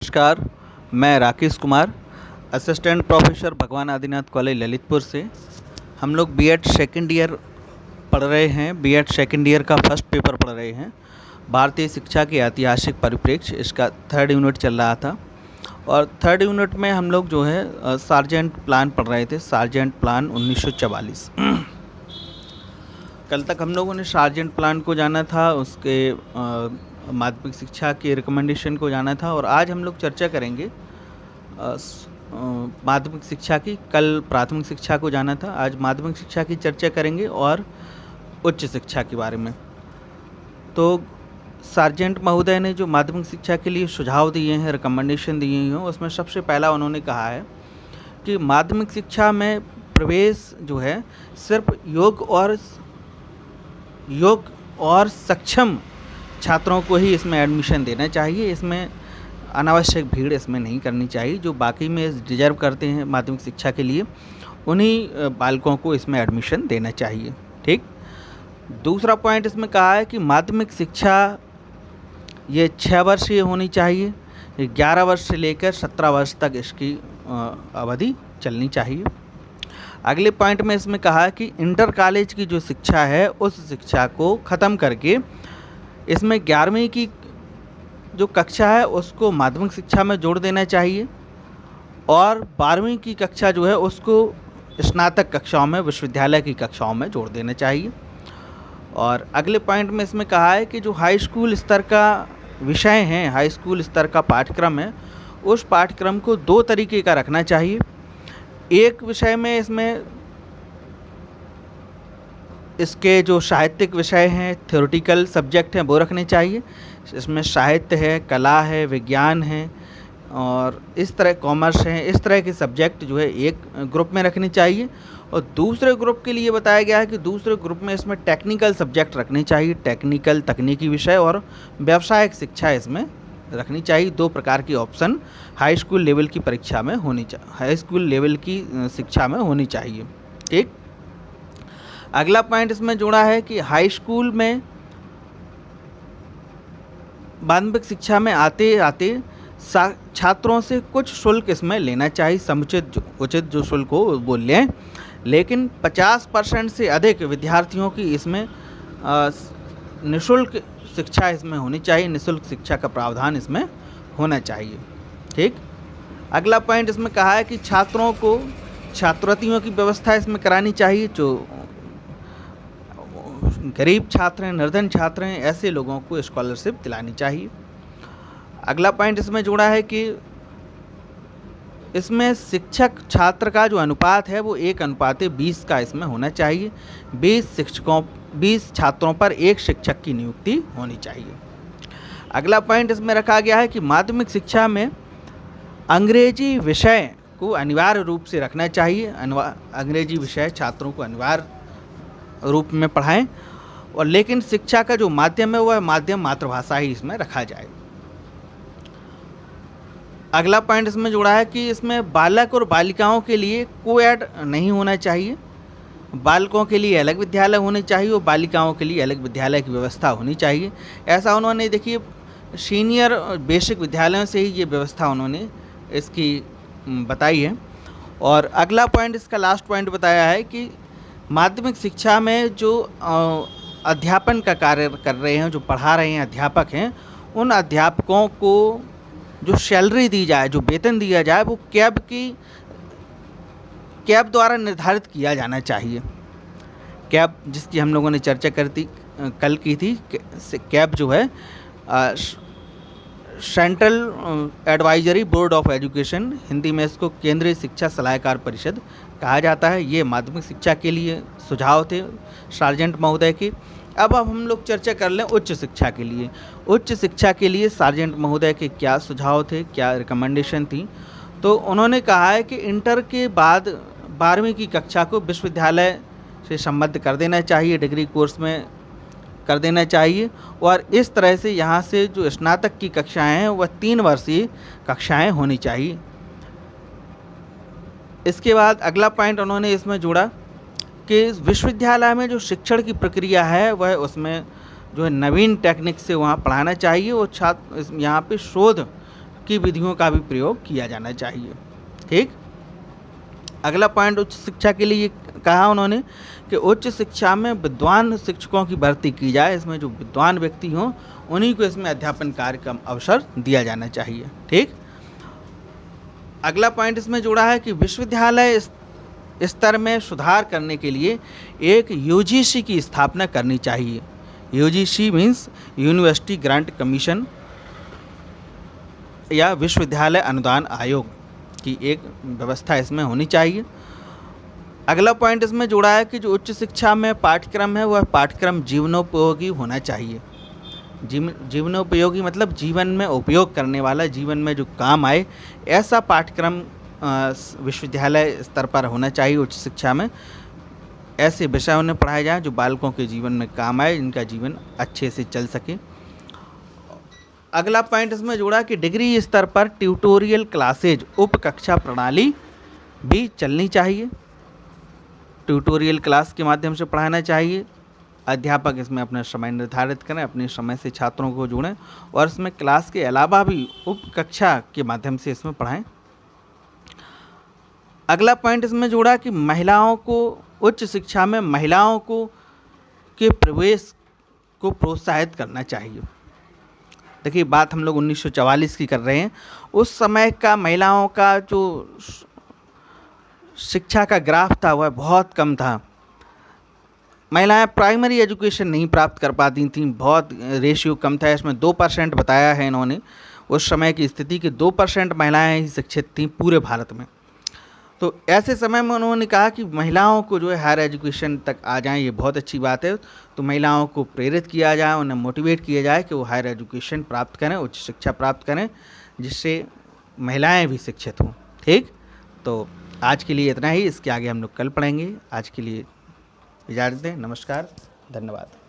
नमस्कार, मैं Rakesh Kumar, assistant professor भगवान आदिनाथ कॉलेज ललितपुर से। हम लोग बीएड सेकंड ईयर पढ़ रहे हैं। बीएड सेकंड ईयर का फर्स्ट पेपर पढ़ रहे हैं। भारतीय शिक्षा के ऐतिहासिक परिप्रेक्ष्य, इसका थर्ड यूनिट चल रहा था। और थर्ड यूनिट में हम लोग जो है सार्जेंट प्लान पढ़ रहे थे, सार्जेंट प्लान 1944। कल तक हम लोगों ने सार्जेंट प्लान को जाना था, उसके माध्यमिक शिक्षा के रिकमेंडेशन को जाना था। और आज हम लोग चर्चा करेंगे माध्यमिक शिक्षा की। कल प्राथमिक शिक्षा को जाना था, आज माध्यमिक शिक्षा की चर्चा करेंगे और उच्च शिक्षा के बारे में। तो सार्जेंट महोदय ने जो माध्यमिक शिक्षा के लिए सुझाव दिए हैं, रिकमेंडेशन दिए हैं, उसमें सबसे पहला उन्होंने कहा है कि माध्यमिक शिक्षा में प्रवेश जो है सिर्फ योग्य और सक्षम छात्रों को ही इसमें एडमिशन देना चाहिए। इसमें अनावश्यक भीड़ इसमें नहीं करनी चाहिए। जो बाकी में डिजर्व करते हैं माध्यमिक शिक्षा के लिए, उन्हीं बालकों को इसमें एडमिशन देना चाहिए। ठीक। दूसरा पॉइंट इसमें कहा है कि माध्यमिक शिक्षा ये 6 वर्षीय होनी चाहिए। 11 वर्ष से लेकर 17 वर्ष तक इसकी अवधि चलनी चाहिए। अगले पॉइंट में इसमें कहा है कि इंटर कॉलेज की जो शिक्षा है, उस शिक्षा को ख़त्म करके इसमें 11वीं की जो कक्षा है उसको माध्यमिक शिक्षा में जोड़ देना चाहिए और 12वीं की कक्षा जो है उसको स्नातक कक्षाओं में, विश्वविद्यालय की कक्षाओं में जोड़ देना चाहिए। और अगले पॉइंट में इसमें कहा है कि जो हाई स्कूल स्तर का विषय है, हाई स्कूल स्तर का पाठ्यक्रम है, उस पाठ्यक्रम को 2 तरीके का रखना चाहिए। एक विषय में इसमें इसके जो साहित्यिक विषय हैं, थ्योरेटिकल सब्जेक्ट हैं, वो रखने चाहिए। इसमें साहित्य है, कला है, विज्ञान है और इस तरह कॉमर्स है, इस तरह के सब्जेक्ट जो है एक ग्रुप में रखने चाहिए। और दूसरे ग्रुप के लिए बताया गया है कि दूसरे ग्रुप में इसमें टेक्निकल सब्जेक्ट रखने चाहिए, टेक्निकल तकनीकी विषय और व्यावसायिक शिक्षा इसमें रखनी चाहिए। 2 प्रकार की ऑप्शन हाई स्कूल लेवल की परीक्षा में होनी चाहिए, हाई स्कूल लेवल की शिक्षा में होनी चाहिए। ठीक। अगला पॉइंट इसमें जोड़ा है कि हाई स्कूल में माध्यमिक शिक्षा में आते आते छात्रों से कुछ शुल्क इसमें लेना चाहिए। उचित जो शुल्क हो वो लें, लेकिन 50% से अधिक विद्यार्थियों की इसमें निःशुल्क शिक्षा इसमें होनी चाहिए। निःशुल्क शिक्षा का प्रावधान इसमें होना चाहिए। ठीक। अगला पॉइंट इसमें कहा है कि छात्रों को छात्रवृत्तियों की व्यवस्था इसमें करानी चाहिए। जो गरीब छात्र हैं, निर्धन छात्र हैं, ऐसे लोगों को स्कॉलरशिप दिलानी चाहिए। अगला पॉइंट इसमें जोड़ा है कि इसमें शिक्षक छात्र का जो अनुपात है वो 1:20 का इसमें होना चाहिए। 20 छात्रों पर 1 शिक्षक की नियुक्ति होनी चाहिए। अगला पॉइंट इसमें रखा गया है कि माध्यमिक शिक्षा में अंग्रेजी विषय को अनिवार्य रूप से रखना चाहिए। अंग्रेजी विषय छात्रों को अनिवार्य रूप में पढ़ाएं, और लेकिन शिक्षा का जो माध्यम है वह माध्यम मातृभाषा ही इसमें रखा जाए। अगला पॉइंट इसमें जोड़ा है कि इसमें बालक और बालिकाओं के लिए कोएड नहीं होना चाहिए। बालकों के लिए अलग विद्यालय होने चाहिए और बालिकाओं के लिए अलग विद्यालय की व्यवस्था होनी चाहिए। ऐसा उन्होंने, देखिए, सीनियर और बेसिक विद्यालयों से ही ये व्यवस्था उन्होंने इसकी बताई है। और अगला पॉइंट, इसका लास्ट पॉइंट बताया है कि माध्यमिक शिक्षा में जो अध्यापन का कार्य कर रहे हैं, जो पढ़ा रहे हैं अध्यापक हैं, उन अध्यापकों को जो सैलरी दी जाए, जो वेतन दिया जाए, वो कैब द्वारा निर्धारित किया जाना चाहिए। कैब जिसकी हम लोगों ने चर्चा कल की थी। कैब जो है central advisory board of education, Hindi में इसको केंद्रीय शिक्षा सलाहकार परिषद कहा जाता है। ये माध्यमिक शिक्षा के लिए सुझाव थे सार्जेंट महोदय के। अब हम लोग चर्चा कर लें उच्च शिक्षा के लिए। उच्च शिक्षा के लिए सार्जेंट महोदय के क्या सुझाव थे, क्या रिकमेंडेशन थी। तो उन्होंने कहा है कि इंटर के बाद 12वीं की कक्षा को विश्वविद्यालय से संबद्ध कर देना चाहिए, डिग्री कोर्स में कर देना चाहिए। और इस तरह से यहाँ से जो स्नातक की कक्षाएं हैं वह 3 वर्षीय कक्षाएं होनी चाहिए। इसके बाद अगला पॉइंट उन्होंने इसमें जोड़ा कि विश्वविद्यालय में जो शिक्षण की प्रक्रिया है वह उसमें जो है नवीन टेक्निक से वहाँ पढ़ाना चाहिए। और छात्र यहाँ पे शोध की विधियों का भी प्रयोग किया जाना चाहिए। ठीक। अगला पॉइंट उच्च शिक्षा के लिए कहा उन्होंने कि उच्च शिक्षा में विद्वान शिक्षकों की भर्ती की जाए। इसमें जो विद्वान व्यक्ति हों उन्हीं को इसमें अध्यापन कार्य का अवसर दिया जाना चाहिए। ठीक। अगला पॉइंट इसमें जोड़ा है कि विश्वविद्यालय स्तर में सुधार करने के लिए एक यूजीसी की स्थापना करनी चाहिए। UGC means university grant commission या विश्वविद्यालय अनुदान आयोग की एक व्यवस्था इसमें होनी चाहिए। अगला पॉइंट इसमें जोड़ा है कि जो उच्च शिक्षा में पाठ्यक्रम है वह पाठ्यक्रम जीवनोपयोगी होना चाहिए। जीवनोपयोगी मतलब जीवन में उपयोग करने वाला, जीवन में जो काम आए, ऐसा पाठ्यक्रम विश्वविद्यालय स्तर पर होना चाहिए। उच्च शिक्षा में ऐसे विषय उन्हें पढ़ाए जाएँ जो बालकों के जीवन में काम आए, जिनका जीवन अच्छे से चल सके। अगला पॉइंट इसमें जोड़ा कि डिग्री स्तर पर ट्यूटोरियल क्लासेज उप कक्षा प्रणाली भी चलनी चाहिए। ट्यूटोरियल क्लास के माध्यम से पढ़ाना चाहिए। अध्यापक इसमें अपना समय निर्धारित करें, अपने समय से छात्रों को जोड़ें और इसमें क्लास के अलावा भी उप कक्षा के माध्यम से इसमें पढ़ाएं। अगला पॉइंट इसमें जोड़ा कि महिलाओं को उच्च शिक्षा में महिलाओं को के प्रवेश को प्रोत्साहित करना चाहिए। देखिए, बात हम लोग 1944 की कर रहे हैं। उस समय का महिलाओं का जो शिक्षा का ग्राफ था वह बहुत कम था। महिलाएं प्राइमरी एजुकेशन नहीं प्राप्त कर पाती थीं, बहुत रेशियो कम था। इसमें 2% बताया है इन्होंने उस समय की स्थिति कि 2% महिलाएं ही शिक्षित थीं पूरे भारत में। तो ऐसे समय में उन्होंने कहा कि महिलाओं को जो है हायर एजुकेशन तक आ जाएं, ये बहुत अच्छी बात है। तो महिलाओं को प्रेरित किया जाए, उन्हें मोटिवेट किया जाए कि वो हायर एजुकेशन प्राप्त करें, उच्च शिक्षा प्राप्त करें, जिससे महिलाएं भी शिक्षित हों। ठीक। तो आज के लिए इतना ही, इसके आगे हम लोग कल पढ़ेंगे। आज के लिए इजाज़त दें। नमस्कार, धन्यवाद।